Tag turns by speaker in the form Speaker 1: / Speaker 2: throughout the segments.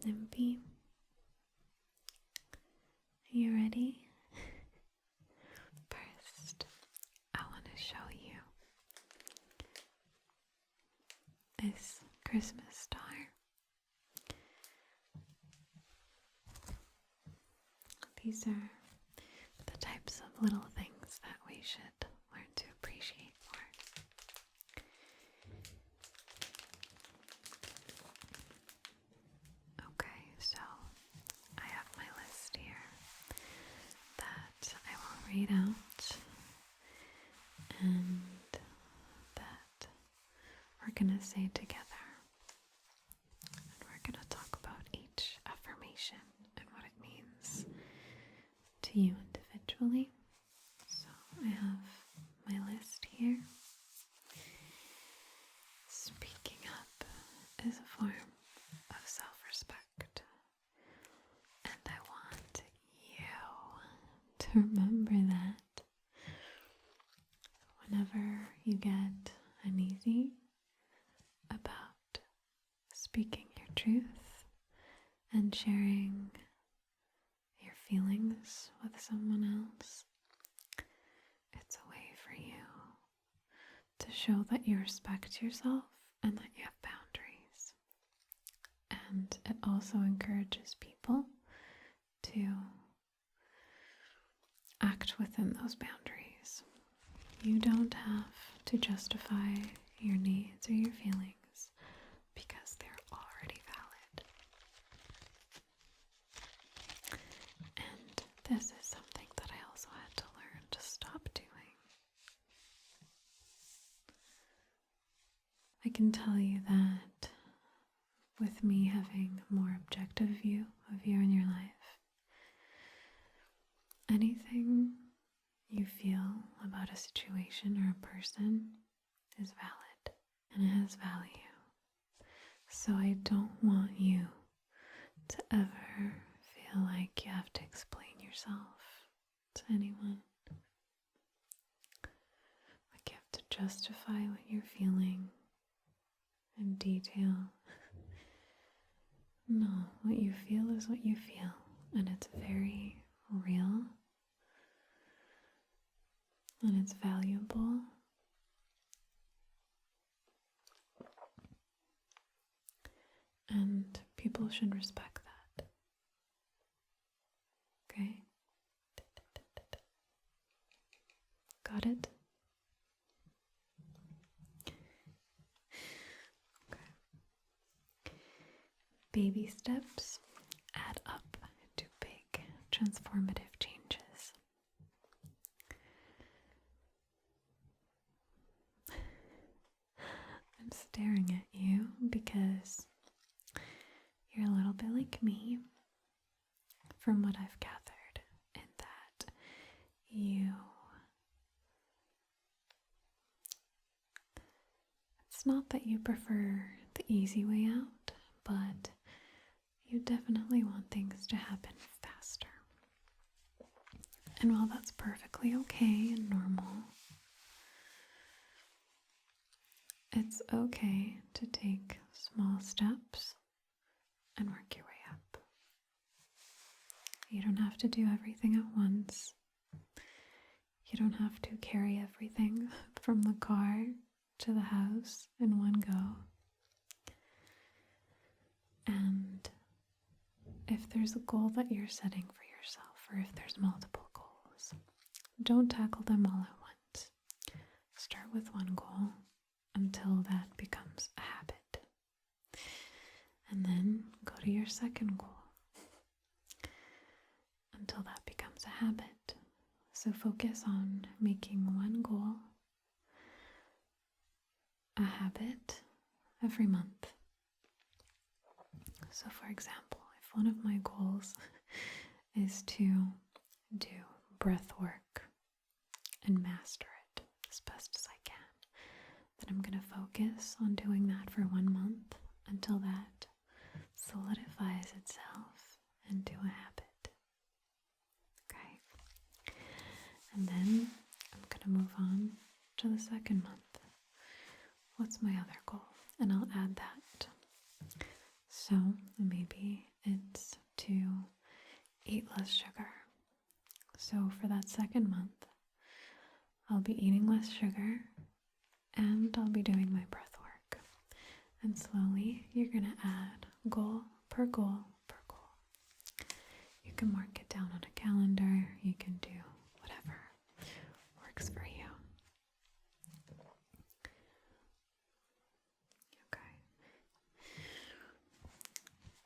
Speaker 1: Nymfy. Are you ready? First, I want to show you this Christmas star. These are the types of little things that we should learn to appreciate more. Okay, so I have my list here that I will read out and that we're going to say together. And we're going to talk about each affirmation and what it means to you individually. So I have my list here. Speaking up is a form of self-respect, and I want you to remember that whenever you get uneasy about speaking your truth and sharing your feelings with someone else, it's a way for you to show that you respect yourself and that you have boundaries. And it also encourages people to act within those boundaries. You don't have to justify your needs or your feelings because they're already valid. And this is something that I also had to learn to stop doing. I can tell you that with me having a more objective view of you and your life, anything you feel about a situation or a person is valid and it has value. So I don't want you to ever feel like you have to explain yourself to anyone. Like you have to justify what you're feeling in detail. No, what you feel is what you feel, and it's very real, and it's valuable. And people should respect that. Okay? Got it? Okay. Baby steps add up to big transformative changes. I'm staring at you because you're a little bit like me from what I've gathered, in that it's not that you prefer the easy way out, but you definitely want things to happen faster. And while that's perfectly okay and normal, it's okay to take small steps and work your way up. You don't have to do everything at once. You don't have to carry everything from the car to the house in one go. And if there's a goal that you're setting for yourself, or if there's multiple goals, don't tackle them all at once. Start with one goal until that becomes a habit. And then go to your second goal until that becomes a habit. So focus on making one goal a habit every month. So for example, if one of my goals is to do breath work and master it as best as I can, then I'm going to focus on doing that for 1 month until that solidifies itself into a habit. Okay? And then I'm going to move on to the second month. What's my other goal? And I'll add that. So maybe it's to eat less sugar. So for that second month, I'll be eating less sugar and I'll be doing my breath work. And slowly you're going to add goal per goal per goal. You can mark it down on a calendar. You can do whatever works for you. Okay.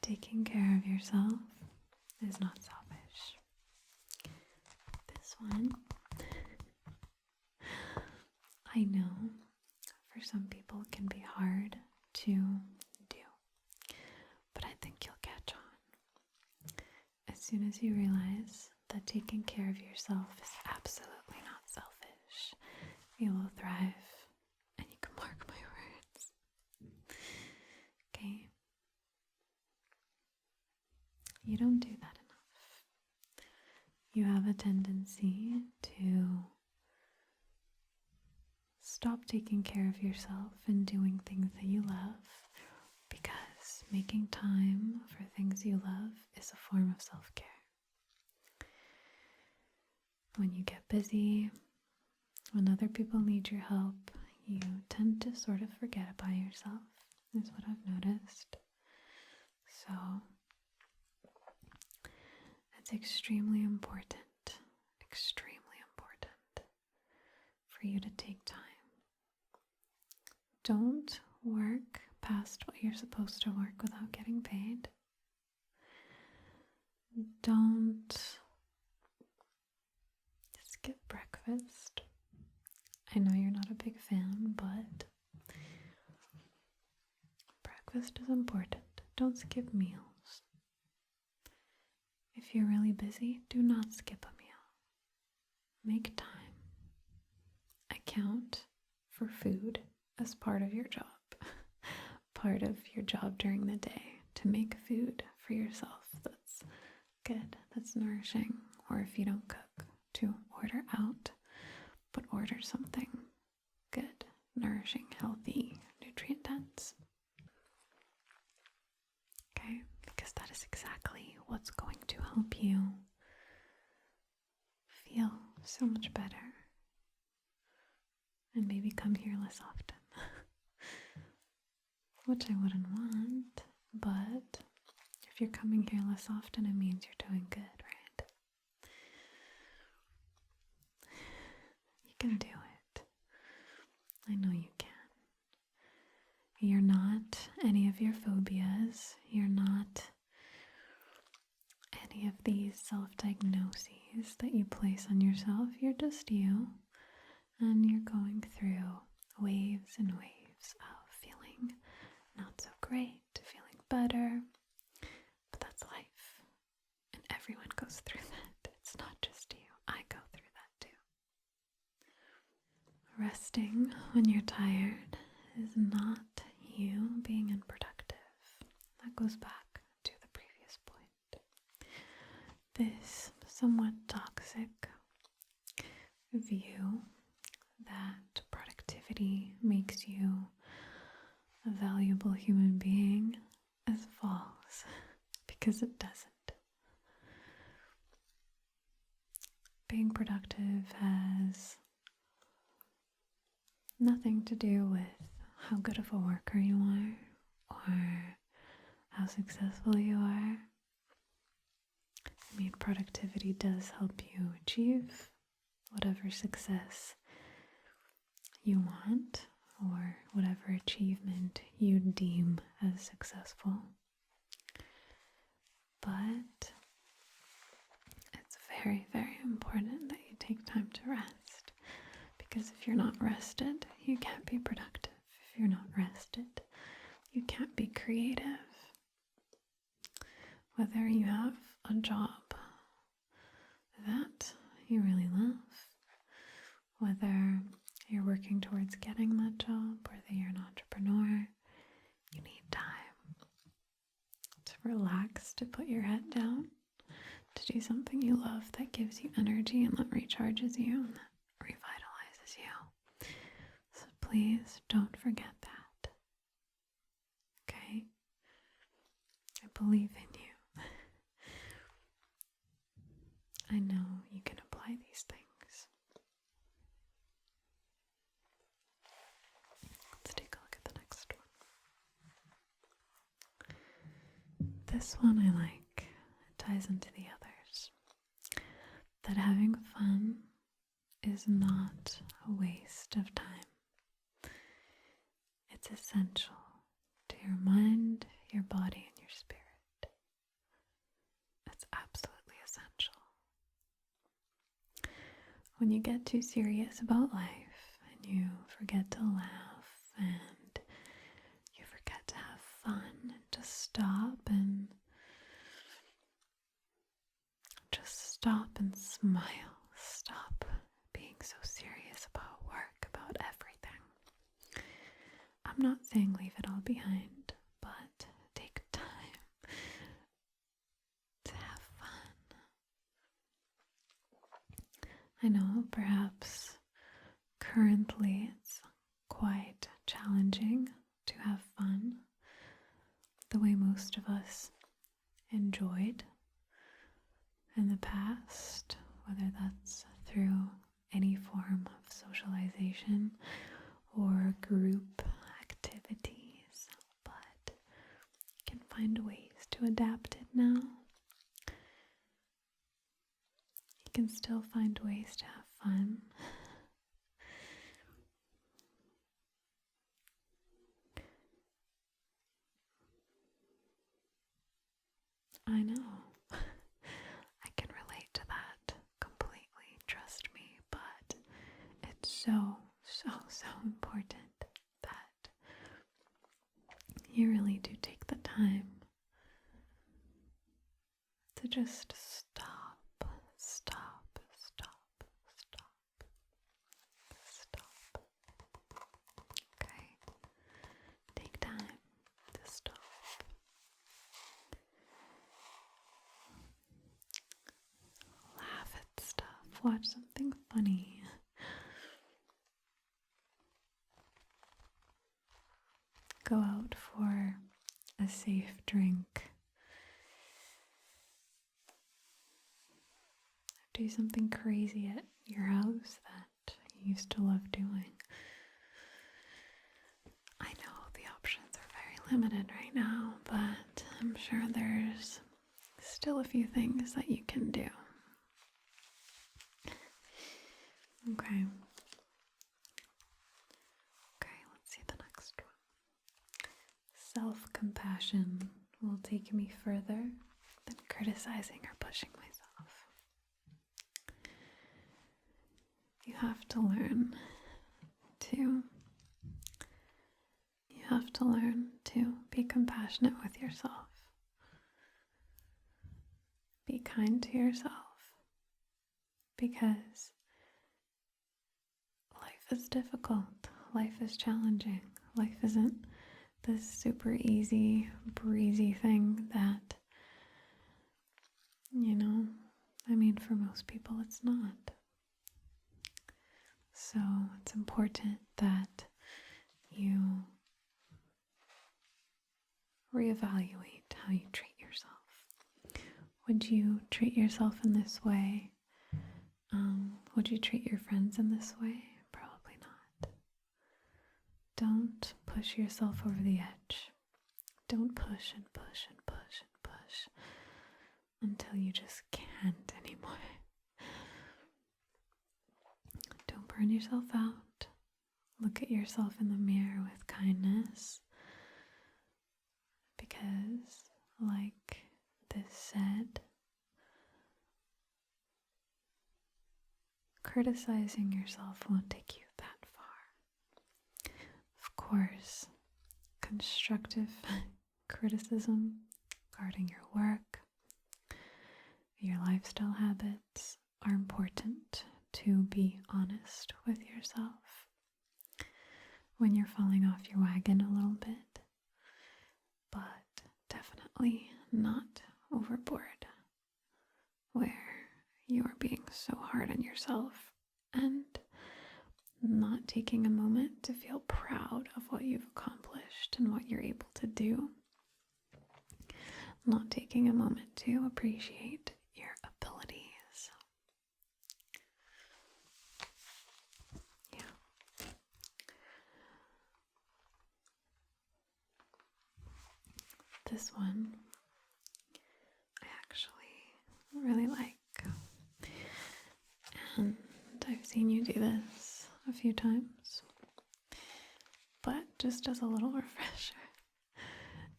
Speaker 1: Taking care of yourself is not selfish. This one, I know for some people it can be hard to do, but I think you'll catch on. As soon as you realize that taking care of yourself is absolutely not selfish, you will thrive, and you can mark my words. Okay? You don't do that enough. You have a tendency to stop taking care of yourself and doing things that you love, because making time for things you love is a form of self-care. When you get busy, when other people need your help, you tend to sort of forget about yourself, is what I've noticed. So it's extremely important for you to take time. Don't work past what you're supposed to work without getting paid. Don't skip breakfast. I know you're not a big fan, but breakfast is important. Don't skip meals. If you're really busy, do not skip a meal. Make time. Account for food as part of your job. Part of your job during the day to make food for yourself that's good, that's nourishing. Or if you don't cook, to order out, but order something good, nourishing, healthy, nutrient dense. Okay? Because that is exactly what's going to help you feel so much better. And maybe come here less often. Which I wouldn't want, but if you're coming here less often, it means you're doing good, right? You can do it. I know you can. You're not any of your phobias. You're not any of these self-diagnoses that you place on yourself. You're just you. And you're going through waves and waves of feeling not so great, feeling better. But that's life. And everyone goes through that. It's not just you. I go through that too. Resting when you're tired is not you being unproductive. That goes back to the previous point. This somewhat toxic view that productivity makes you a valuable human being is false, because it doesn't. Being productive has nothing to do with how good of a worker you are or how successful you are. I mean, productivity does help you achieve whatever success you want, or whatever achievement you deem as successful. But it's very, very important that you take time to rest, because if you're not rested, you can't be productive. If you're not rested, you can't be creative. Whether you have a job that you really love, whether you're working towards getting that job, whether you're an entrepreneur, you need time to relax, to put your head down, to do something you love that gives you energy and that recharges you and that revitalizes you. So please don't forget that. Okay? I believe in you. This one I like. It ties into the others. That having fun is not a waste of time. It's essential to your mind, your body, and your spirit. It's absolutely essential. When you get too serious about life and you forget to laugh and you forget to have fun and just stop and smile. Stop being so serious about work, about everything. I'm not saying leave it all behind, but take time to have fun. I know perhaps currently it's quite challenging to have fun the way most of us enjoyed in the past, whether that's through any form of socialization or group activities, but you can find ways to adapt it now. You can still find ways to have fun. I know. I can relate to that completely, trust me, but it's so important that you really do take the time to just stop. Okay? Take time to stop. Laugh at stuff. Watch something funny. Go out for a safe drink. Do something crazy at your house that you used to love doing. I know the options are very limited right now, but I'm sure there's still a few things that you can do. Okay, let's see the next one. Self-compassion will take me further than criticizing or pushing myself. You have to learn to be compassionate with yourself. Be kind to yourself, because life is difficult. Life is challenging. Life isn't this super easy, breezy thing that, for most people it's not. So it's important that you reevaluate how you treat yourself. Would you treat yourself in this way? Would you treat your friends in this way? Probably not. Don't push yourself over the edge. Don't push and push and push and push until you just can't anymore. Don't burn yourself out. Look at yourself in the mirror with kindness, because, like this said, criticizing yourself won't take you that far. Of course, constructive criticism regarding your work, your lifestyle habits are important to be honest with yourself when you're falling off your wagon a little bit, but definitely not overboard, where you are being so hard on yourself and not taking a moment to feel proud of what you've accomplished and what you're able to do. Not taking a moment to appreciate your abilities. Yeah. This one really like. And I've seen you do this a few times. But just as a little refresher,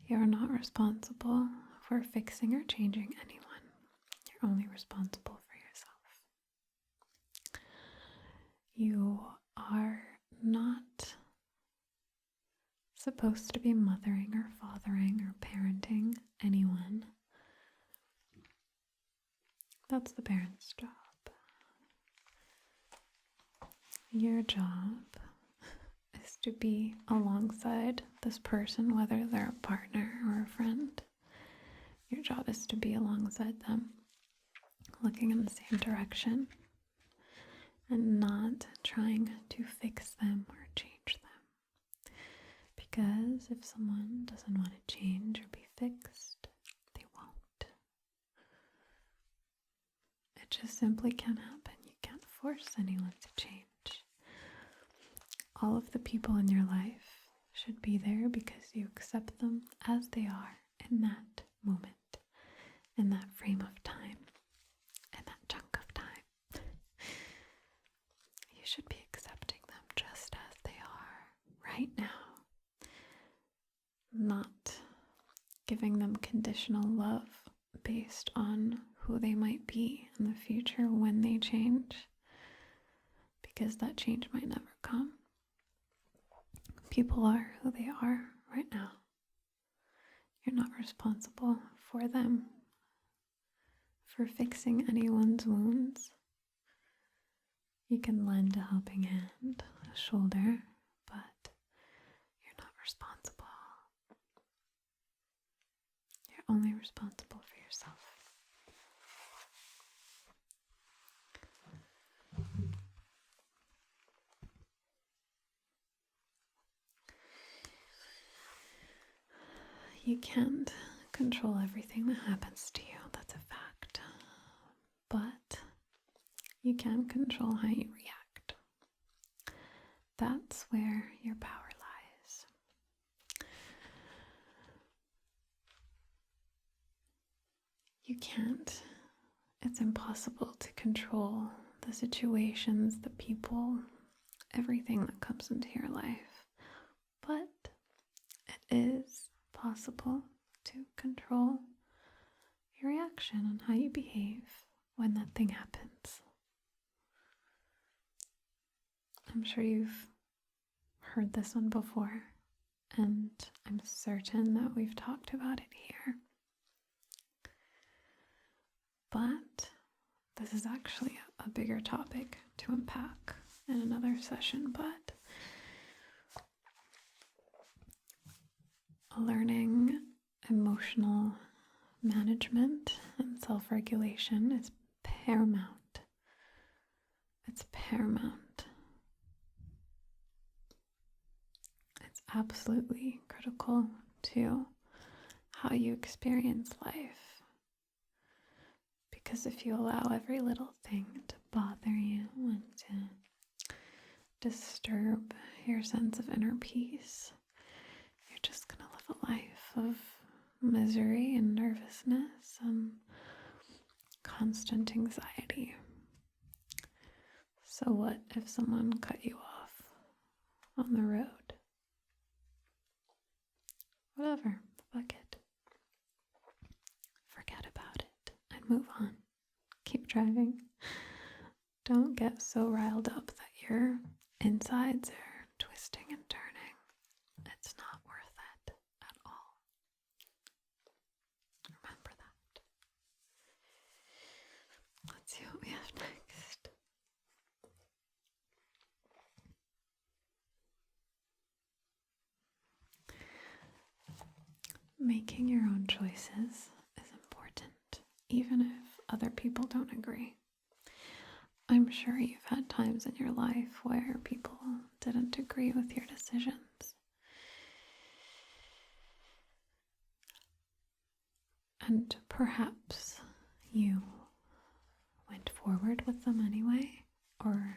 Speaker 1: you're not responsible for fixing or changing anyone. You're only responsible for yourself. You are not supposed to be mothering or fathering or parenting anyone. That's the parent's job. Your job is to be alongside this person, whether they're a partner or a friend. Your job is to be alongside them, looking in the same direction, and not trying to fix them or change them. Because if someone doesn't want to change or be fixed, they won't. It just simply can't happen. You can't force anyone to change. All of the people in your life should be there because you accept them as they are in that moment, in that frame of time, in that chunk of time. You should be accepting them just as they are right now, not giving them conditional love based on who they might be in the future when they change, because that change might never come. People are who they are right now. You're not responsible for them, for fixing anyone's wounds. You can lend a helping hand, a shoulder, but you're not responsible. You're only responsible for yourself. You can't control everything that happens to you, that's a fact. But you can control how you react. That's where your power lies. You can't. It's impossible to control the situations, the people, everything that comes into your life. But it is possible to control your reaction and how you behave when that thing happens. I'm sure you've heard this one before, and I'm certain that we've talked about it here. But this is actually a bigger topic to unpack in another session, but learning emotional management and self-regulation is paramount. It's paramount. It's absolutely critical to how you experience life. Because if you allow every little thing to bother you and to disturb your sense of inner peace, you're just going to live a life of misery and nervousness and constant anxiety. So what if someone cut you off on the road? Whatever, fuck it. Forget about it and move on. Keep driving. Don't get so riled up that your insides are twisting and turning. It's not worth it at all. Remember that. Let's see what we have next. Making your own choices is important, even if other people don't agree. I'm sure you've had times in your life where people didn't agree with your decisions. And perhaps you went forward with them anyway, or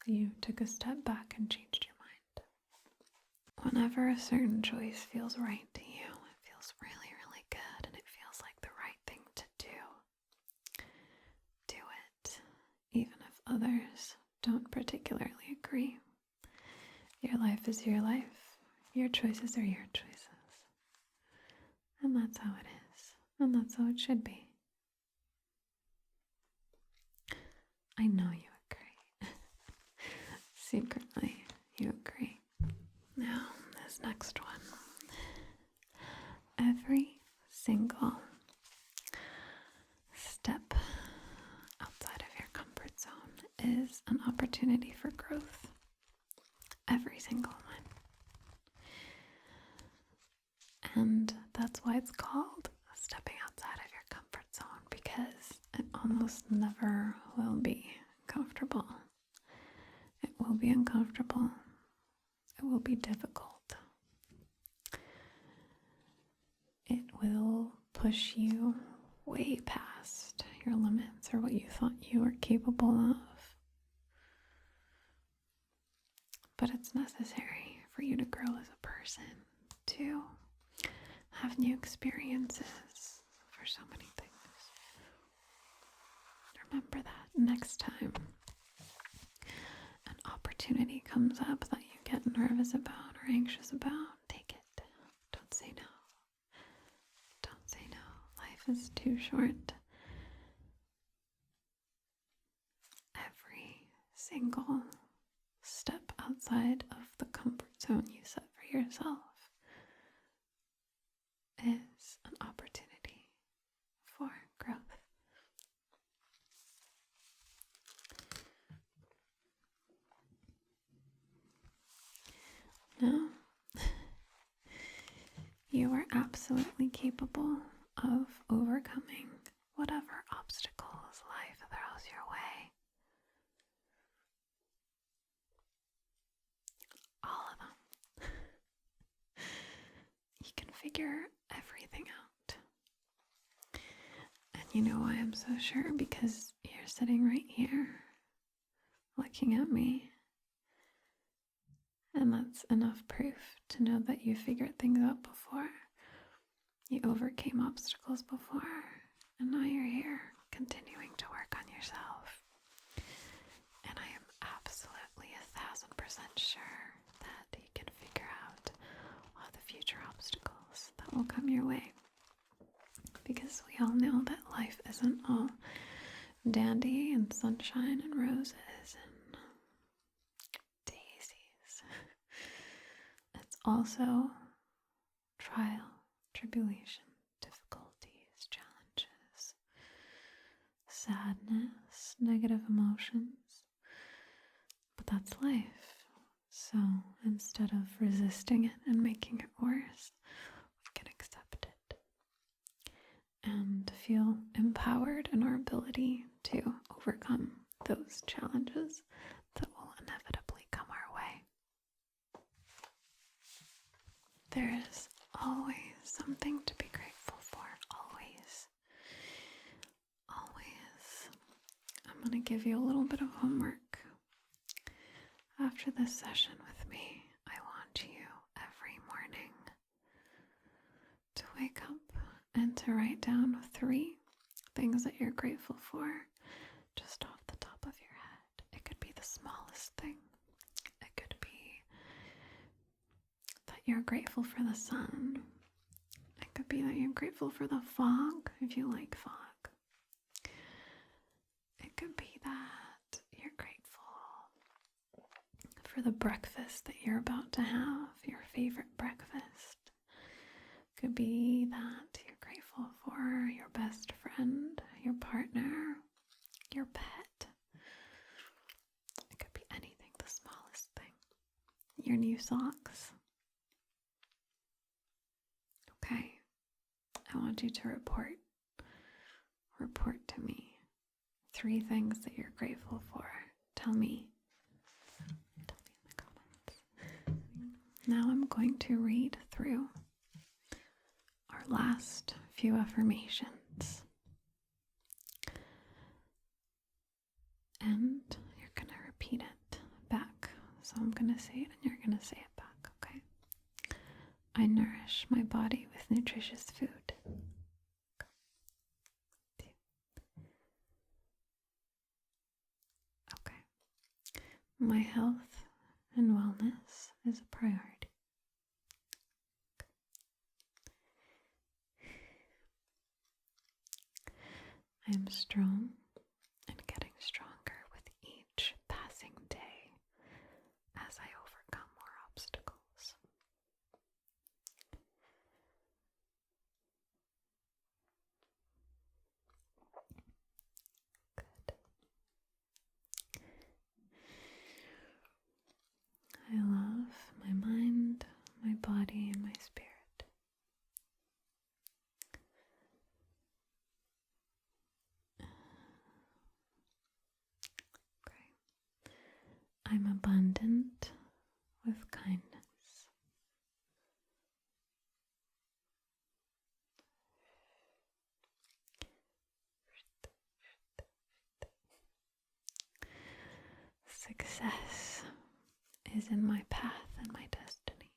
Speaker 1: you took a step back and changed your mind. Whenever a certain choice feels right to you, it feels really, really good, and it feels like the right thing to do. don't particularly agree. Your life is your life. Your choices are your choices. And that's how it is. And that's how it should be. I know you agree. Secretly, you agree. Now, this next one. Every single step outside of your comfort zone is an opportunity for growth. Every single one. And that's why it's called stepping outside of your comfort zone, because it almost never will be comfortable. It will be uncomfortable. It will be difficult. It will push you way past your limits or what you thought you were capable of. But it's necessary for you to grow as a person, to have new experiences for so many things. Remember that next time an opportunity comes up that you get nervous about or anxious about, take it. Don't say no. Don't say no. Life is too short. Every single step outside of the comfort zone you set for yourself is an opportunity for growth. Now, you are absolutely capable of overcoming whatever obstacles life throws your way. All of them. You can figure everything out. And you know why I'm so sure? Because you're sitting right here looking at me. And that's enough proof to know that you figured things out before. You overcame obstacles before. And now you're here continuing to work on yourself. And I am absolutely 1,000% sure that you can figure out all the future obstacles that will come your way. Because we all know that life isn't all dandy and sunshine and roses and daisies. It's also trial, tribulation, difficulties, challenges, sadness, negative emotions. But that's life. So instead of resisting it and making it worse, we can accept it and feel empowered in our ability to overcome those challenges that will inevitably come our way. There is always something to be grateful for. Always. Always. I'm going to give you a little bit of homework. After this session with me, I want you every morning to wake up and to write down 3 things that you're grateful for just off the top of your head. It could be the smallest thing. It could be that you're grateful for the sun. It could be that you're grateful for the fog, if you like fog. It could be that you're grateful for the breakfast that you're about to have, your favorite breakfast. It could be that you're grateful for your best friend, your partner, your pet. It could be anything, the smallest thing. Your new socks. Okay, I want you to report to me 3 things that you're grateful for. Tell me in the comments. Now I'm going to read through our last few affirmations. And you're going to repeat it back. So I'm going to say it and you're going to say it back, okay? I nourish my body with nutritious food. Okay. my health and wellness is a priority. I am strong and getting stronger with each passing day as I overcome more obstacles. Good. I love my mind, my body, and my spirit. I'm abundant with kindness. Success is in my path and my destiny.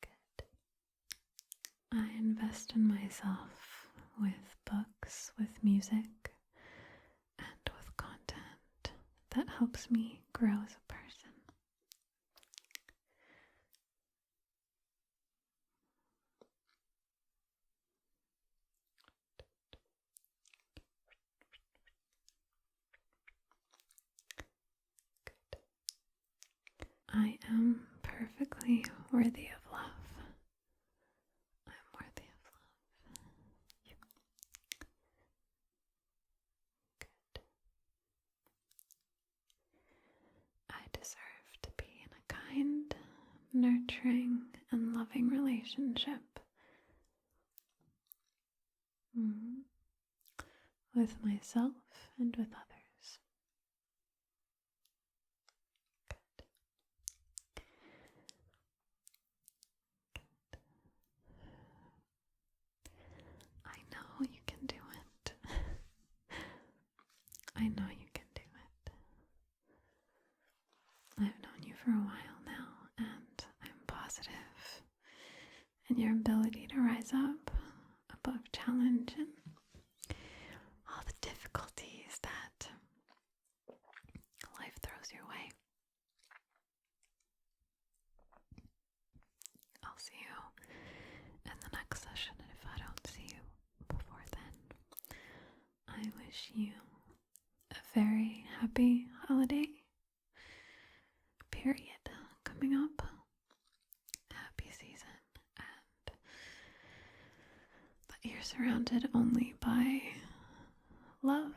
Speaker 1: Good. I invest in myself with books, with music, and with content that helps me grow as a person. Good. I am perfectly worthy of love. I'm worthy of love. Good. I deserve to be in a kind, nurturing, and loving relationship with myself and with others. Good. Good. I know you can do it. I know you can do it. I've known you for a while now, and I'm positive in your ability to rise up above challenge and all the difficulties that life throws your way. I'll see you in the next session, and if I don't see you before then, I wish you a very happy holiday period coming up. Happy season, and that you're surrounded only by love